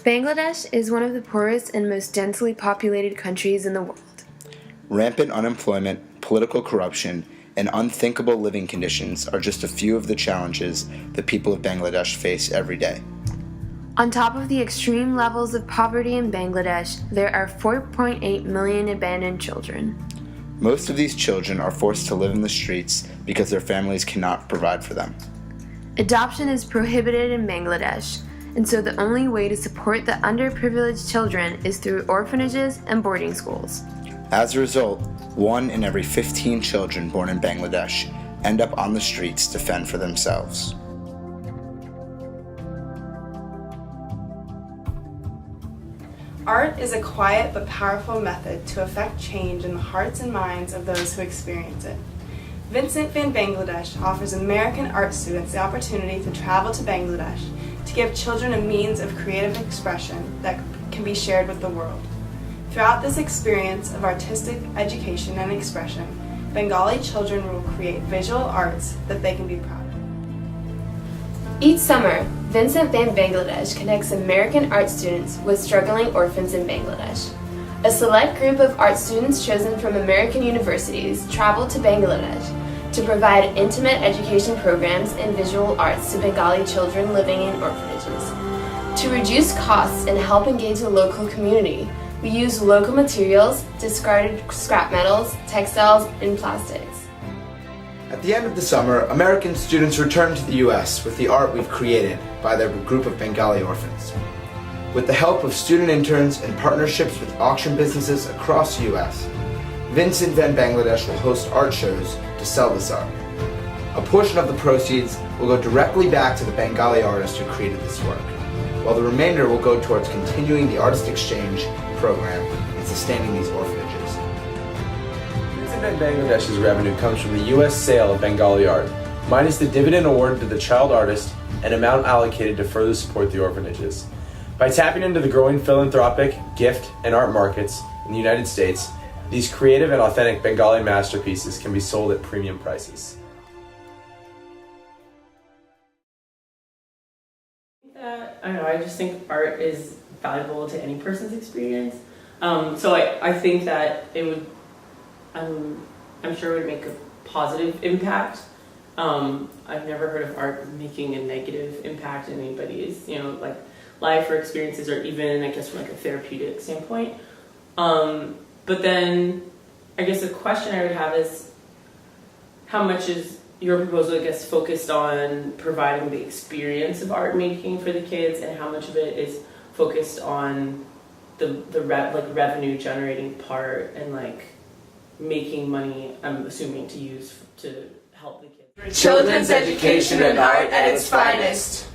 Bangladesh is one of the poorest and most densely populated countries in the world. Rampant unemployment, political corruption, and unthinkable living conditions are just a few of the challenges the people of Bangladesh face every day. On top of the extreme levels of poverty in Bangladesh, there are 4.8 million abandoned children. Most of these children are forced to live in the streets because their families cannot provide for them. Adoption is prohibited in Bangladesh, and so the only way to support the underprivileged children is through orphanages and boarding schools. As a result, 1 in every 15 children born in Bangladesh end up on the streets to fend for themselves. Art is a quiet but powerful method to affect change in the hearts and minds of those who experience it. Vincent van Bangladesh offers American art students the opportunity to travel to Bangladesh to give children a means of creative expression that can be shared with the world. Throughout this experience of artistic education and expression, Bengali children will create visual arts that they can be proud of. Each summer, Vincent van Bangladesh connects American art students with struggling orphans in Bangladesh. A select group of art students chosen from American universities travel to Bangladesh to provide intimate education programs in visual arts to Bengali children living in orphanages. To reduce costs and help engage the local community, we use local materials, discarded scrap metals, textiles, and plastics. At the end of the summer, American students return to the U.S. with the art we've created by their group of Bengali orphans. With the help of student interns and partnerships with auction businesses across the U.S., Vincent van Bangladesh will host art shows to sell this art. A portion of the proceeds will go directly back to the Bengali artist who created this work, while the remainder will go towards continuing the artist exchange program and sustaining these orphanages. Vincent van Bangladesh's revenue comes from the U.S. sale of Bengali art, minus the dividend awarded to the child artist and amount allocated to further support the orphanages. By tapping into the growing philanthropic, gift, and art markets in the United States, these creative and authentic Bengali masterpieces can be sold at premium prices. I don't know, I just think art is valuable to any person's experience. So I think that it would, I'm sure it would make a positive impact. I've never heard of art making a negative impact in anybody's, like life or experiences, or even, I guess, from like a therapeutic standpoint. But then I guess the question I would have is, how much is your proposal, I guess, focused on providing the experience of art making for the kids, and how much of it is focused on the revenue generating part and like making money, I'm assuming, to use to help the kids? Children's education and art at its finest.